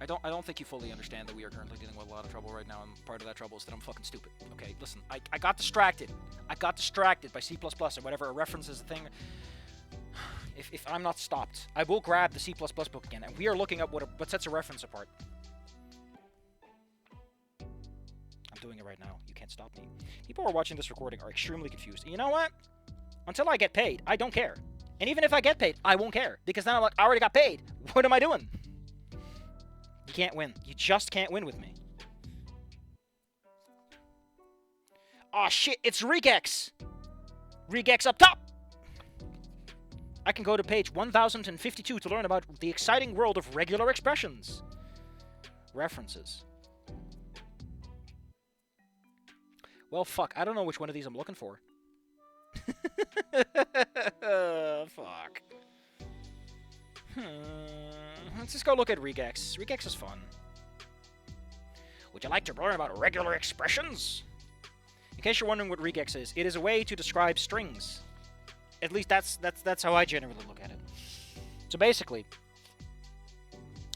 I don't think you fully understand that we are currently dealing with a lot of trouble right now, and part of that trouble is that I'm fucking stupid. Okay, listen, I got distracted. I got distracted by C++ or whatever, a reference is a thing. If I'm not stopped, I will grab the C++ book again, and we are looking up what sets a reference apart. I'm doing it right now. You can't stop me. People who are watching this recording are extremely confused. And you know what? Until I get paid, I don't care. And even if I get paid, I won't care. Because then I'm like, I already got paid. What am I doing? You can't win. You just can't win with me. Aw, shit, it's Regex! Regex up top! I can go to page 1052 to learn about the exciting world of regular expressions. References. Well, fuck, I don't know which one of these I'm looking for. Fuck. Let's just go look at Regex. Regex is fun. Would you like to learn about regular expressions? In case you're wondering what Regex is, it is a way to describe strings. At least that's how I generally look at it. So basically,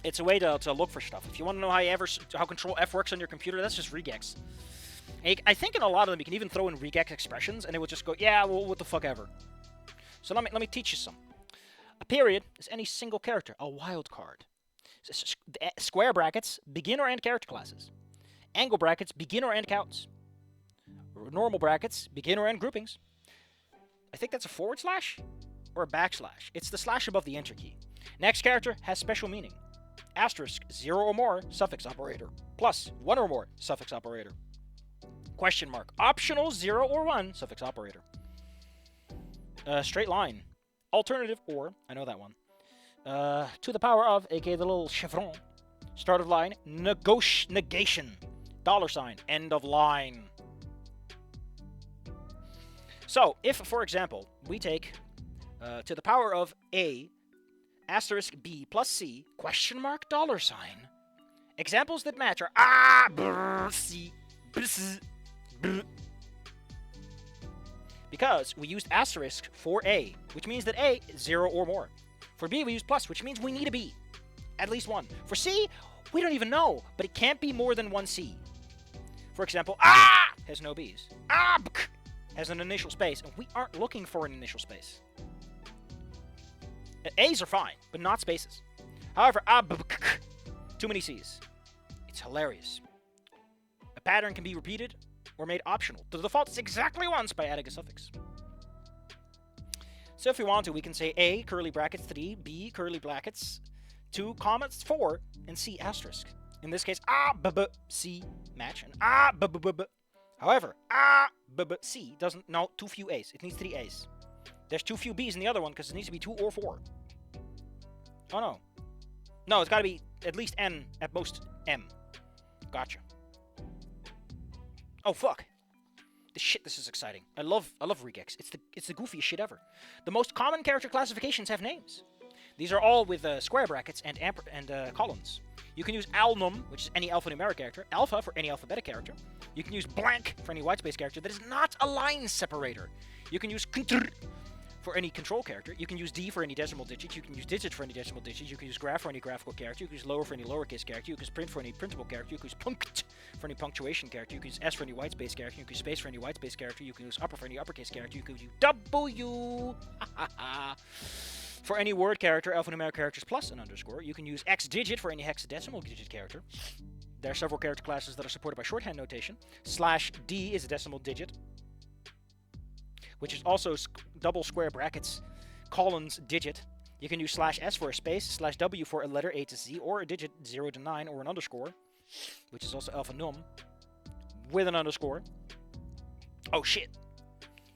it's a way to look for stuff. If you want to know how Control F works on your computer, that's just Regex. I think in a lot of them you can even throw in Regex expressions, and it will just go, yeah, well, what the fuck ever. So let me teach you some. A period is any single character, a wild card. Square brackets, begin or end character classes. Angle brackets, begin or end counts. Normal brackets, begin or end groupings. I think that's a forward slash or a backslash. It's the slash above the enter key. Next character has special meaning. Asterisk, 0 or more, suffix operator. Plus, 1 or more, suffix operator. Question mark, optional 0 or 1, suffix operator. Straight line. Alternative or, I know that one. To the power of, aka the little chevron. Start of line, negation. $, end of line. So, if, for example, we take to the power of A, asterisk B plus C, question mark, $. Examples that match are A, B, C, B, C, B. Because we used asterisk for A, which means that A is 0 or more. For B, we use plus, which means we need a B. At least one. For C, we don't even know, but it can't be more than one C. For example, A has no B's. A has an initial space, and we aren't looking for an initial space. A's are fine, but not spaces. However, too many C's. It's hilarious. A pattern can be repeated or made optional. The default is exactly once by adding a suffix. So if we want to, we can say A, curly brackets 3, B, curly brackets 2, commas 4, and C asterisk. In this case, C match, and However, C doesn't, no, too few A's. It needs 3 A's. There's too few B's in the other one because it needs to be 2 or 4. Oh no. No, it's got to be at least N, at most M. Gotcha. Oh fuck. This is exciting. I love Regex. It's the goofiest shit ever. The most common character classifications have names. These are all with square brackets and colons. You can use alnum, which is any alphanumeric character, alpha for any alphabetic character. You can use blank for any whitespace character that is not a line separator. You can use contr for any control character. You can use D for any decimal digit. You can use digit for any decimal digit. You can use graph for any graphical character. You can use lower for any lowercase character. You can use print for any printable character. You can use punct for any punctuation character. You can use S for any whitespace character. You can use space for any whitespace character. You can use upper for any uppercase character. You can use W for any word character, alphanumeric characters plus an underscore. You can use X digit for any hexadecimal digit character. There are several character classes that are supported by shorthand notation. /D is a decimal digit, which is also double square brackets, colons, digit. You can use /S for a space, /W for a letter A to Z, or a digit 0 to 9, or an underscore, which is also alphanum, with an underscore. Oh shit.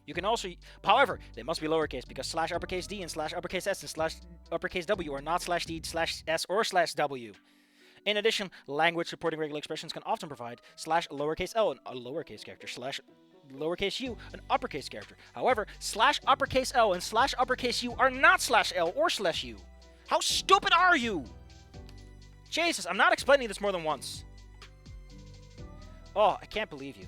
You can also, however, they must be lowercase because /uppercase D and /uppercase S and /uppercase W are not /D, /S, or /W. In addition, language supporting regular expressions can often provide /lowercase L, a lowercase character, /lowercase U, an uppercase character. However, /uppercase L and /uppercase U are not /L or /U. How stupid are you? Jesus, I'm not explaining this more than once. Oh, I can't believe you.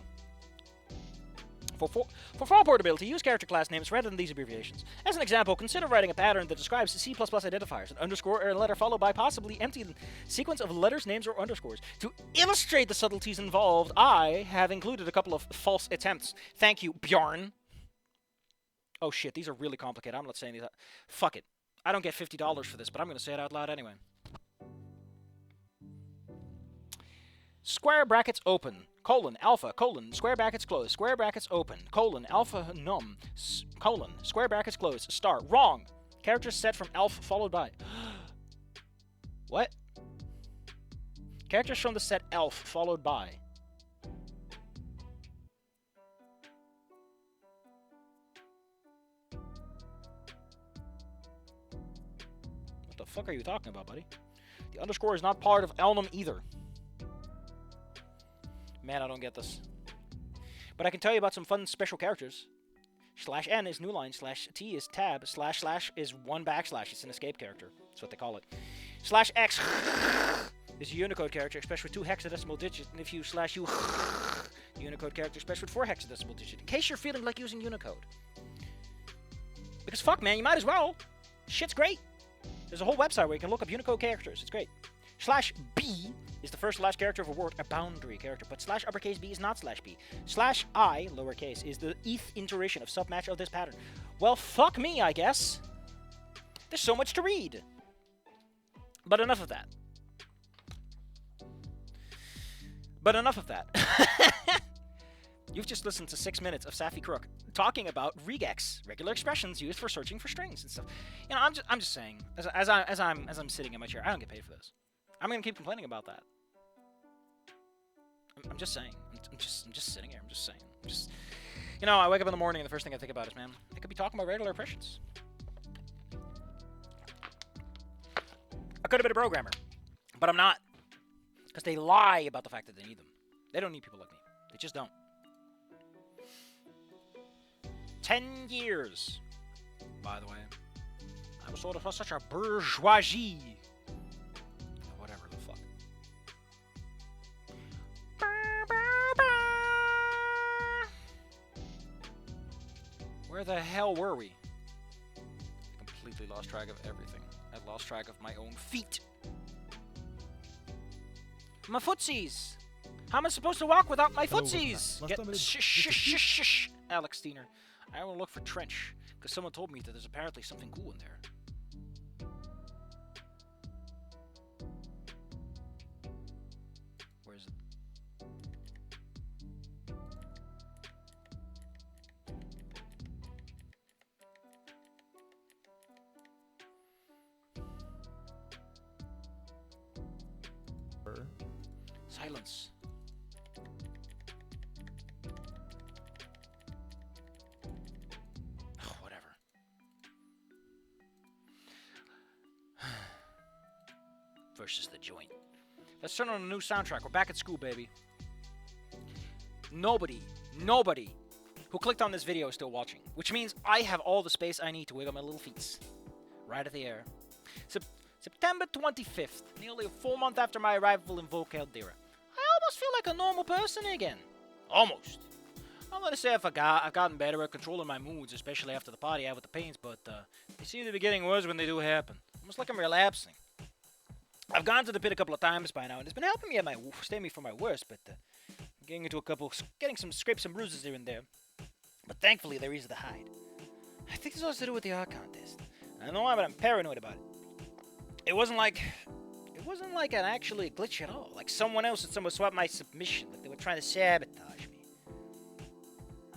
For file portability, use character class names rather than these abbreviations. As an example, consider writing a pattern that describes C++ identifiers, an underscore or a letter followed by possibly empty sequence of letters, names, or underscores. To illustrate the subtleties involved, I have included a couple of false attempts. Thank you, Bjorn. Oh shit, these are really complicated. I'm not saying these. Fuck it. I don't get $50 for this, but I'm going to say it out loud anyway. Square brackets open, colon, alpha, colon, square brackets closed, square brackets open, colon, alpha num, colon, square brackets closed, star. Wrong. Characters set from alpha followed by. What? Characters from the set elf followed by. What the fuck are you talking about, buddy? The underscore is not part of elnum either. Man, I don't get this. But I can tell you about some fun special characters. /n is new line, /t is tab, // is 1 backslash. It's an escape character. That's what they call it. /x is a Unicode character expressed with 2 hexadecimal digits. And if you /u, the Unicode character expressed with 4 hexadecimal digits. In case you're feeling like using Unicode. Because fuck, man, you might as well. Shit's great. There's a whole website where you can look up Unicode characters. It's great. /b is the first / character of a word, a boundary character, but /B is not /b. /I, lowercase, is the eth iteration of submatch of this pattern. Well, fuck me, I guess. There's so much to read. But enough of that. You've just listened to 6 minutes of Saffy Crook talking about regex, regular expressions used for searching for strings and stuff. You know, I'm just saying, as I'm sitting in my chair, I don't get paid for this. I'm gonna keep complaining about that. I'm just saying. I'm just sitting here. I'm just saying. You know, I wake up in the morning and the first thing I think about is, man, I could be talking about regular expressions. I could have been a programmer, but I'm not, because they lie about the fact that they need them. They don't need people like me. They just don't. 10 years, by the way. I was sort of such a bourgeoisie. Whatever the fuck. Where the hell were we? I completely lost track of everything. I lost track of my own feet. My footsies! How am I supposed to walk without my footsies? Shh, Alex Steiner. I want to look for trench, because someone told me that there's apparently something cool in there. Where is it? Silence. Whatever. Versus the joint. Let's turn on a new soundtrack. We're back at school, baby. Nobody who clicked on this video is still watching, which means I have all the space I need to wiggle my little feet right at the air. September 25th, nearly a full month after my arrival in Vogue Caldera. I almost feel like a normal person again. Almost. I'm gonna say I've gotten better at controlling my moods, especially after the party out with the pains, but they seem to be getting worse when they do happen. Almost like I'm relapsing. I've gone to the pit a couple of times by now, and it's been helping me at stay me from my worst, but I'm getting some scrapes and bruises here and there. But thankfully, they're easy to hide. I think this has to do with the art contest. I don't know why, but I'm paranoid about it. It wasn't like an actually glitch at all. Like someone else had swapped my submission, like they were trying to sabotage me.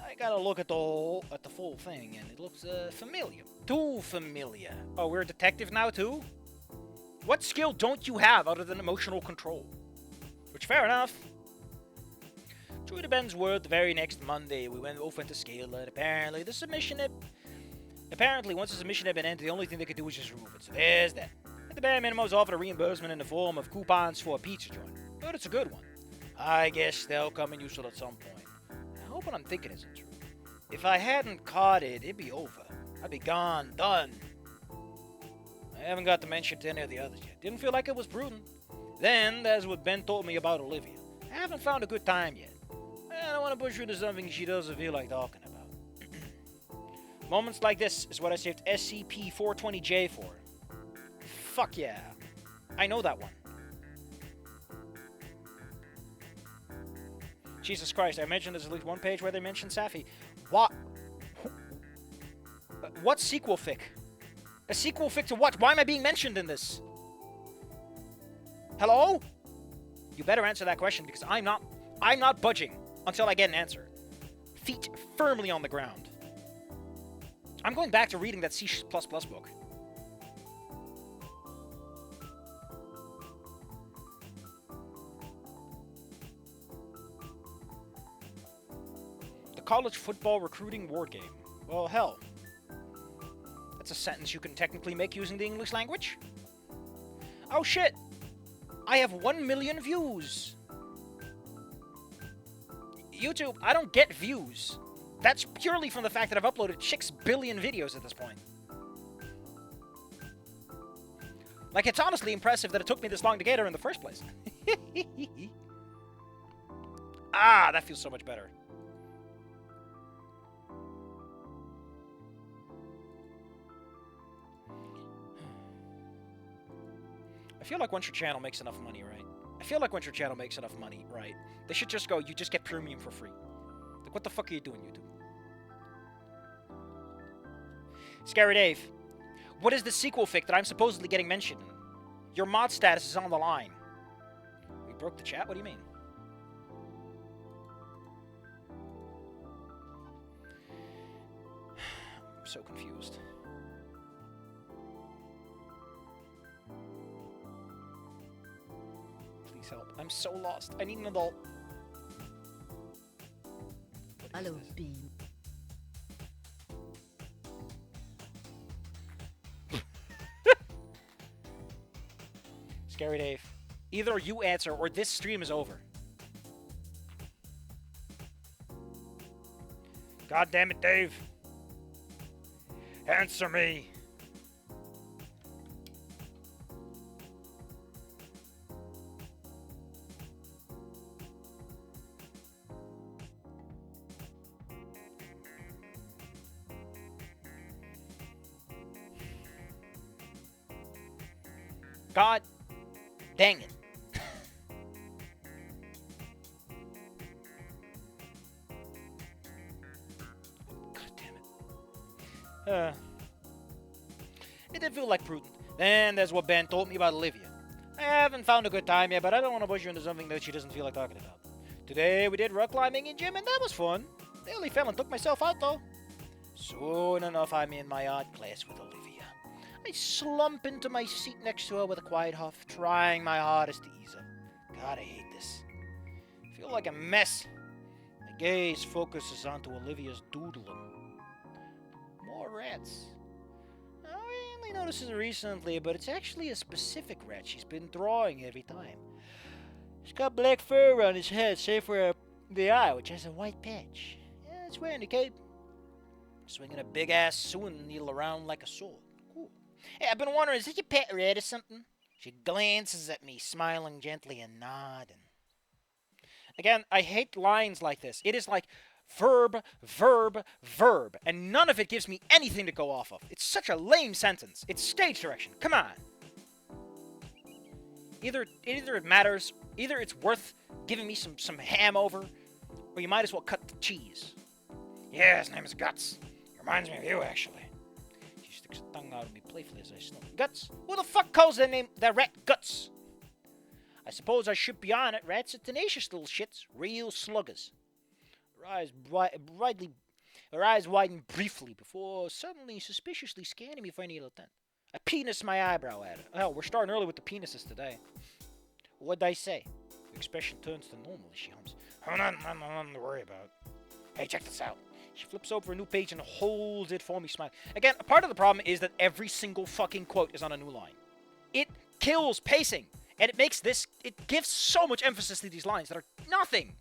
I gotta look at the full thing, and it looks familiar. Too familiar. Oh, we're a detective now too? What skill don't you have other than emotional control? Which, fair enough. True to Ben's word, the very next Monday, we both went to scale it. Apparently, once the submission had been entered, the only thing they could do was just remove it. So there's that. And the bare minimum was offered a reimbursement in the form of coupons for a pizza joint. But it's a good one. I guess they'll come in useful at some point. I hope what I'm thinking isn't true. If I hadn't caught it, it'd be over. I'd be gone, done. I haven't got to mention to any of the others yet. Didn't feel like it was prudent. Then, there's what Ben told me about Olivia. I haven't found a good time yet. I don't want to push her to something she doesn't feel like talking about. Moments like this is what I saved SCP-420J for. Fuck yeah. I know that one. Jesus Christ, I mentioned there's at least one page where they mention Saffy. What? What sequel fic? A sequel fic to what? Why am I being mentioned in this? Hello? You better answer that question because I'm not budging until I get an answer. Feet firmly on the ground. I'm going back to reading that C++ book. The college football recruiting war game. Well, hell. That's a sentence you can technically make using the English language. Oh shit! I have 1 million views! YouTube, I don't get views. That's purely from the fact that I've uploaded 6 billion videos at this point. Like, it's honestly impressive that it took me this long to get her in the first place. Ah, that feels so much better. I feel like once your channel makes enough money, right? They should just go, you just get premium for free. Like, what the fuck are you doing, YouTube? Scary Dave. What is the sequel fic that I'm supposedly getting mentioned in? Your mod status is on the line. We broke the chat? What do you mean? I'm so confused. Please help. I'm so lost. I need an adult. Hello, Bean. Scary Dave. Either you answer or this stream is over. God damn it, Dave. Answer me. God dang it. God damn it. It did feel like prudent. Then there's what Ben told me about Olivia. I haven't found a good time yet, but I don't want to push her into something that she doesn't feel like talking about. Today we did rock climbing in gym and that was fun. Nearly fell and took myself out though. Soon enough I'm in my art class with Olivia. I slump into my seat next to her with a quiet huff, trying my hardest to ease her. God, I hate this. I feel like a mess. My gaze focuses onto Olivia's doodling. More rats. I only noticed it recently, but it's actually a specific rat she's been drawing every time. He's got black fur on his head, save for the eye, which has a white patch. Yeah, it's wearing a cape. Swinging a big-ass sewing needle around like a sword. Cool. Hey, I've been wondering, is it your pet rat or something? She glances at me, smiling gently and nodding. Again, I hate lines like this. It is like verb, verb, verb, and none of it gives me anything to go off of. It's such a lame sentence. It's stage direction. Come on. Either it matters, either it's worth giving me some ham over, or you might as well cut the cheese. Yeah, his name is Guts. Reminds me of you, actually. She sticks her tongue out at me playfully as I snoot. Guts? Who the fuck calls that rat Guts? I suppose I should be on it. Rats are tenacious little shits. Real sluggers. Her eyes widen briefly before suddenly suspiciously scanning me for any intent. I penis my eyebrow at her. Hell, we're starting early with the penises today. What'd I say? Her expression turns to normal as she hums. Nothing to worry about. Hey, check this out. She flips over a new page and holds it for me, smiling. Again, a part of the problem is that every single fucking quote is on a new line. It kills pacing. And it gives so much emphasis to these lines that are nothing.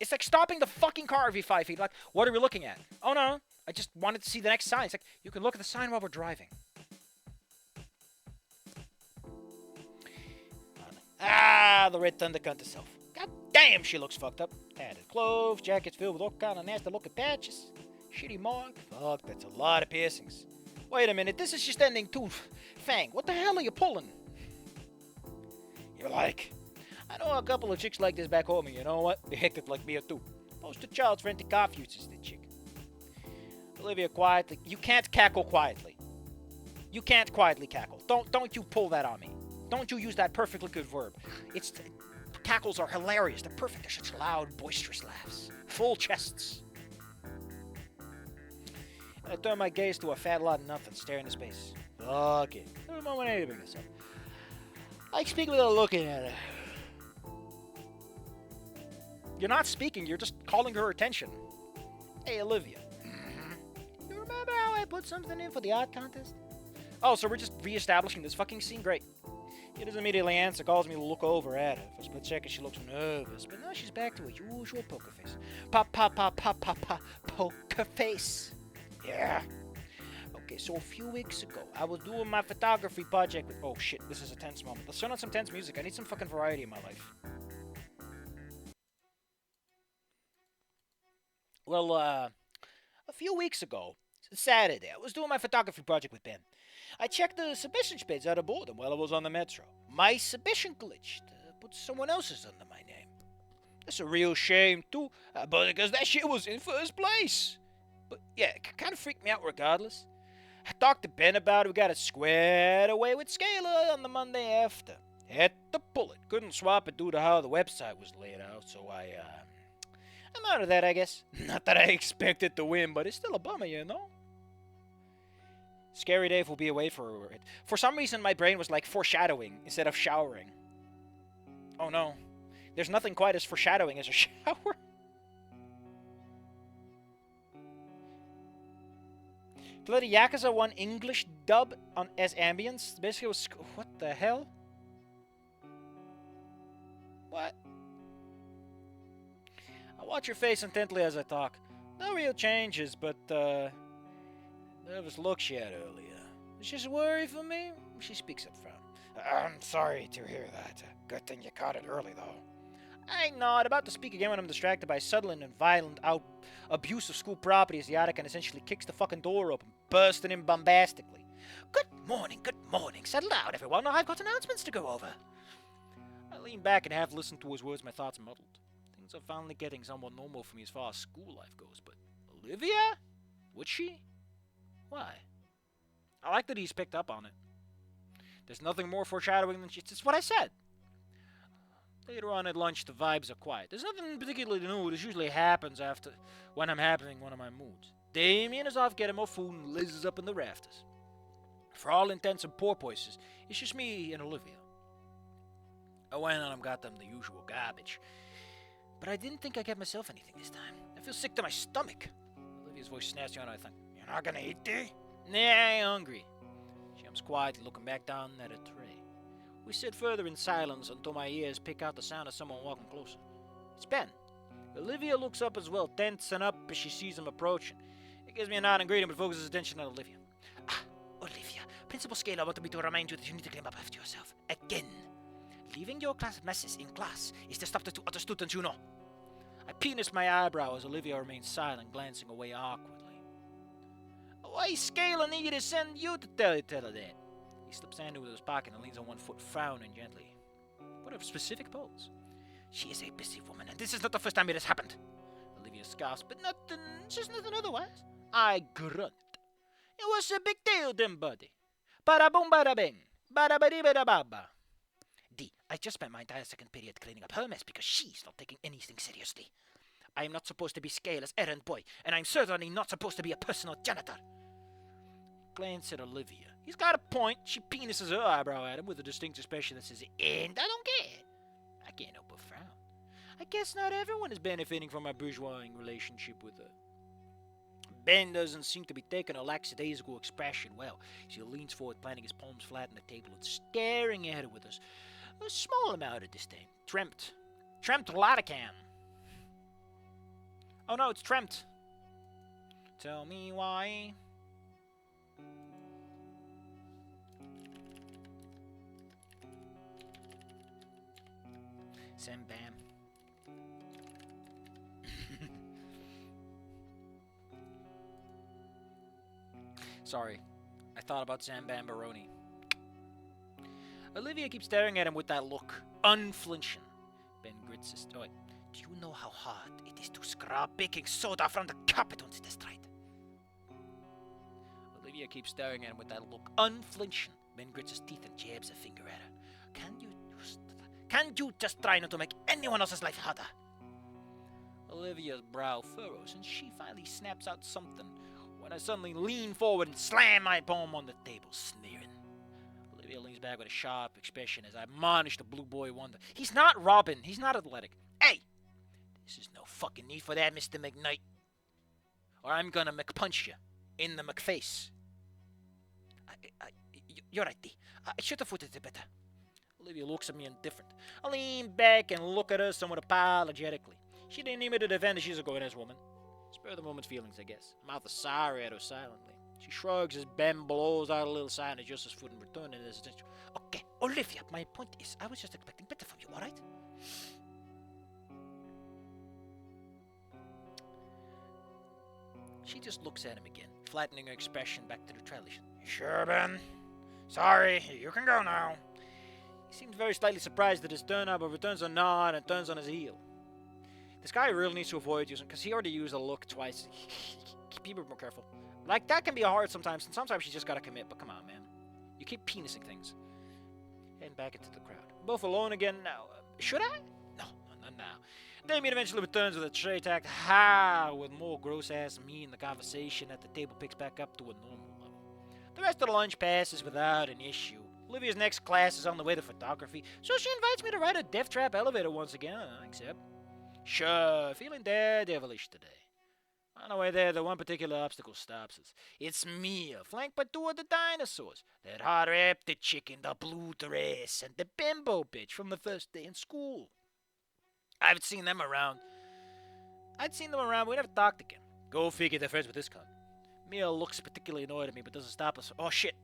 It's like stopping the fucking car every 5 feet. Like, what are we looking at? Oh no, I just wanted to see the next sign. It's like, you can look at the sign while we're driving. The red thunder cunt herself. God damn Damn, she looks fucked up. Tatted clothes, jackets filled with all kind of nasty looking patches. Shitty mark. Fuck, that's a lot of piercings. Wait a minute, this is just ending tooth. Fang, what the hell are you pulling? You're like, I know a couple of chicks like this back home, and you know what? They hectic like me too. Poster child's renting car futures, the chick. Olivia quietly. You can't cackle quietly. You can't quietly cackle. Don't you pull that on me. Don't you use that perfectly good verb. Cackles are hilarious. They're perfect. They're such loud, boisterous laughs. Full chests. I turn my gaze to a fat lot of nothing, staring into space. Fuck it. There's a moment I need to bring this up. I speak without looking at her. You're not speaking, you're just calling her attention. Hey, Olivia. You remember how I put something in for the art contest? Oh, so we're just re-establishing this fucking scene? Great. He doesn't immediately answer, calls me to look over at her. For a split second, she looks nervous, but now she's back to her usual poker face. Poker face. Yeah. Okay, so a few weeks ago, I was doing my photography project with... Oh, shit, this is a tense moment. Let's turn on some tense music. I need some fucking variety in my life. Well, a few weeks ago, Saturday, I was doing my photography project with Ben. I checked the submission page out of boredom while I was on the metro. My submission glitched, but someone else's under my name. That's a real shame, too, but because that shit was in first place. But yeah, it kind of freaked me out regardless. I talked to Ben about it. We got it squared away with Scalar on the Monday after. Had to pull it. Couldn't swap it due to how the website was laid out, so I'm out of that, I guess. Not that I expected to win, but it's still a bummer, you know? Scary Dave will be away for it. For some reason, my brain was like foreshadowing instead of showering. Oh no. There's nothing quite as foreshadowing as a shower. Bloody Yakuza 1 English dub on as ambience. Basically, it was... What the hell? What? I watch your face intently as I talk. No real changes, but, nervous look she had earlier. Is she worried for me? She speaks up front. I'm sorry to hear that. Good thing you caught it early, though. I'm not about to speak again when I'm distracted by sudden and violent abuse of school property as the Attica essentially kicks the fucking door open, bursting in bombastically. Good morning. Settle down, everyone. I've got announcements to go over. I lean back and half listen to his words, my thoughts muddled. Things are finally getting somewhat normal for me as far as school life goes, but Olivia? Would she? Why? I like that he's picked up on it. There's nothing more foreshadowing than it's what I said. Later on at lunch, the vibes are quiet. There's nothing particularly new. This usually happens when I'm having one of my moods. Damien is off getting more food and Liz is up in the rafters. For all intents and purposes, it's just me and Olivia. I went on and got them the usual garbage. But I didn't think I got myself anything this time. I feel sick to my stomach. Olivia's voice snaps on. I think, you're not gonna eat this? Nah, I ain't hungry. She comes quietly, looking back down at her tray. We sit further in silence until my ears pick out the sound of someone walking closer. It's Ben. Olivia looks up as well, tensing up as she sees him approaching. It gives me a nod and greeting, but focuses attention on Olivia. Olivia, Principal Scalar wanted me to remind you that you need to clean up after yourself. Again. Leaving your class messes in class is to stop the two other students, you know. I penis my eyebrow as Olivia remains silent, glancing away awkwardly. Why Scalar needed to send you to tell her that? He slips hand into his pocket and leans on one foot, frowning gently. What a specific pose. She is a busy woman, and this is not the first time it has happened. Olivia scoffs, but just nothing otherwise. I grunt. It was a big deal then, buddy. Bada boom, bada bing. Bada bada bada baba. D, I just spent my entire second period cleaning up her mess because she's not taking anything seriously. I am not supposed to be Scalar's errand boy, and I'm certainly not supposed to be a personal janitor. Glance at Olivia. He's got a point. She penises her eyebrow at him with a distinct expression that says, and I don't care. I can't help but frown. I guess not everyone is benefiting from my bourgeoising relationship with her. Ben doesn't seem to be taking a lackadaisical expression well. He leans forward, planting his palms flat on the table and staring at her with a small amount of disdain. Trempt Latican. Oh no, it's Trempt. Tell me why. Sam Bam. Sorry. I thought about Sam Bambaroni. Olivia keeps staring at him with that look, unflinching. Ben grits his... Oh, wait. Do you know how hard it is to scrub baking soda from the carpet once it is dried? Olivia keeps staring at him with that look, unflinching. Ben grits his teeth and jabs a finger at her. Can you just try not to make anyone else's life harder? Olivia's brow furrows, and she finally snaps out something when I suddenly lean forward and slam my palm on the table, sneering. Olivia leans back with a sharp expression as I admonish the blue boy wonder. He's not Robin. He's not athletic. Hey! This is no fucking need for that, Mr. McKnight. Or I'm gonna McPunch you in the McFace. You're right, D. I should have footed it better. Olivia looks at me indifferent. I lean back and look at her somewhat apologetically. She didn't need me to defend that she's a good-ass woman. Spare the moment's feelings, I guess. Mouth is sorry at her silently. She shrugs as Ben blows out a little sigh and adjusts his foot in return and his attention. Okay, Olivia, my point is, I was just expecting better from you, alright? She just looks at him again, flattening her expression back to the childish. Sure, Ben? Sorry, you can go now. He seems very slightly surprised at his turn-up, but returns a nod and turns on his heel. This guy really needs to avoid using, because he already used a look twice. Be more careful. Like, that can be hard sometimes, and sometimes you just gotta commit, but come on, man. You keep penising things. Heading back into the crowd. Both alone again now. Should I? No, not now. Damien eventually returns with a tray tacked high with more gross-ass me in the conversation as the table picks back up to a normal level. The rest of the lunch passes without an issue. Olivia's next class is on the way to photography, so she invites me to ride a death trap elevator once again, I accept. Sure, feeling daredevilish today. On the way there, the one particular obstacle stops us. It's Mia, flanked by two of the dinosaurs. That hot-rapted chick in the blue dress, and the bimbo bitch from the first day in school. I'd seen them around, but we never talked again. Go figure they're friends with this cunt. Mia looks particularly annoyed at me, but doesn't stop us. Oh shit,